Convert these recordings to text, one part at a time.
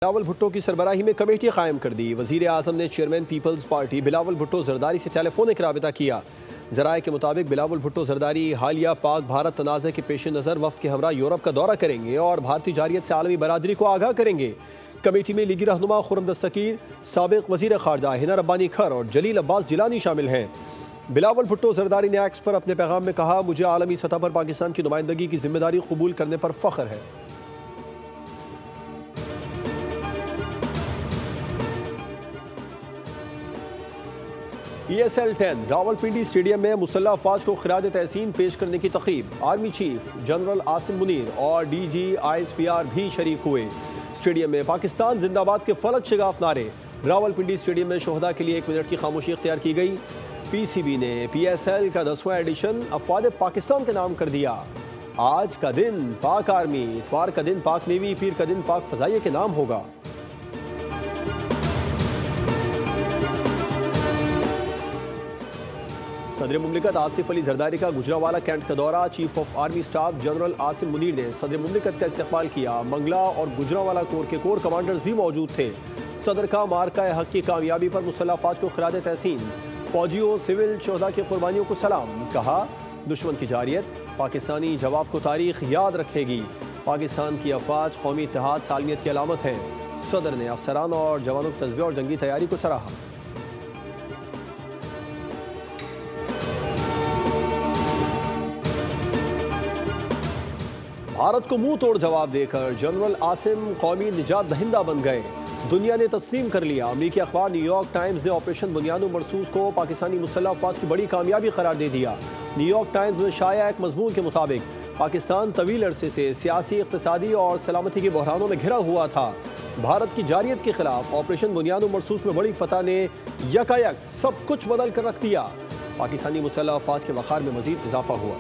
बिलावल भुट्टो की सरबराही में कमेटी कायम कर दी। वज़ीर आज़म ने chairman Peoples Party Bilawal Bhutto Zardari से टेलीफोनिक राबिता किया। ज़राए के मुताबिक बिलावल भुट्टो जरदारी हालिया पाक भारत तनाज़े के पेश नज़र वफ्द के हमरा यूरोप का दौरा करेंगे और भारतीय जारियत से आलमी बरादरी को आगाह करेंगे। कमेटी में लीगी रहनुमा खुर्रम दस्तगीर, साबिक़ वज़ीर ख़ारजा हिना रब्बानी खर और जलील अब्बास जिलानी शामिल हैं। बिलावल भुट्टो जरदारी ने एक्स पर अपने पैगाम में कहा, मुझे आलमी सतह पर पाकिस्तान की नुमाइंदगी की जिम्मेदारी कबूल करने पर फ़ख्र है। ESL 10 रावलपिंडी स्टेडियम में मुसल्लह अफवाज को खिराज तहसीन पेश करने की तक़रीब। Army chief general Asim Munir और DG ISPR भी शरीक हुए। स्टेडियम में पाकिस्तान जिंदाबाद के फलक शिगाफ नारे। रावलपिंडी स्टेडियम में शोहदा के लिए 1 मिनट की खामोशी इख्तियार की गई। PCB ने PSL का 10वां एडिशन अफवाज पाकिस्तान के नाम कर दिया। आज का दिन पाक आर्मी, इतवार का दिन पाक नेवी, पीर का दिन पाक फजाइया के नाम होगा। सदर मुमलिकत आसिफ अली जरदारी का गुजरावाला कैंट का दौरा। Chief of army staff general Asim Munir ने सदर मुमलिकत का इस्तकबाल किया। मंगला और गुजरावाला कोर के कोर कमांडर्स भी मौजूद थे। सदर का मार्का हक की कामयाबी पर मुसल्लह अफवाज को खिराज तहसीन, फौजियों सिविल शोहदा की कुर्बानियों को सलाम। कहा, दुश्मन की जारियत पाकिस्तानी जवाब को तारीख याद रखेगी। पाकिस्तान की अफवाज कौमी इत्तेहाद सालमियत की अलामत है। सदर ने अफसरान और जवानों के तजबे और जंगी तैयारी को सराहा। भारत को मुंह तोड़ जवाब देकर जनरल आसिम कौमी निजात दहिंदा बन गए। दुनिया ने तस्लीम कर लिया। अमेरिकी अखबार न्यूयॉर्क टाइम्स ने ऑपरेशन बुनियादो मरसूस को पाकिस्तानी मुसल्लह अफवाज की बड़ी कामयाबी करार दे दिया। न्यूयॉर्क टाइम्स में शाया एक मजमून के मुताबिक पाकिस्तान तवील अरसे से सियासी, इक़्तिसादी और सलामती के बहरानों में घिरा हुआ था। भारत की जारियत के खिलाफ ऑपरेशन बुनियादो मरसूस में बड़ी फतह ने यकायक सब कुछ बदल कर रख दिया। पाकिस्तानी मुसल्लह अफवाज के वक़ार में मजीद इजाफा हुआ।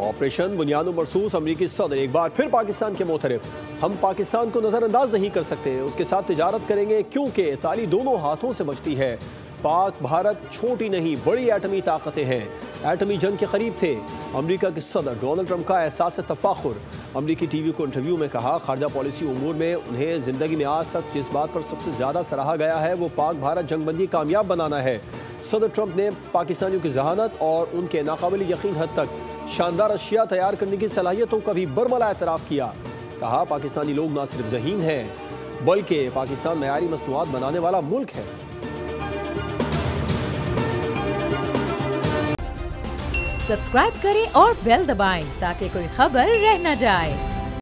ऑपरेशन बुनियादो मरसूस। अमरीकी सदर एक बार फिर पाकिस्तान के मोतरफ। हम पाकिस्तान को नज़रअंदाज नहीं कर सकते, उसके साथ तिजारत करेंगे क्योंकि ताली दोनों हाथों से बचती है। पाक भारत छोटी नहीं बड़ी एटमी ताकतें हैं। एटमी जंग के करीब थे। अमरीका के सदर डोनाल्ड ट्रंप का एहसास तफाखुर। अमरीकी टीवी को इंटरव्यू में कहा, खारजा पॉलिसी उमूर में उन्हें ज़िंदगी में आज तक जिस बात पर सबसे ज़्यादा सराहा गया है वो पाक भारत जंगबंदी कामयाब बनाना है। सदर ट्रंप ने पाकिस्तानियों की जहानत और उनके नाकाबिल यकीन हद तक शानदार अशिया तैयार करने की सलाहियतों का भी बरमला एतराफ़ किया। कहा, पाकिस्तानी लोग न सिर्फ ज़हीन हैं बल्कि पाकिस्तान मयारी मसनूआत बनाने वाला मुल्क है। सब्सक्राइब करें और बेल दबाएं ताकि कोई खबर रह न जाए।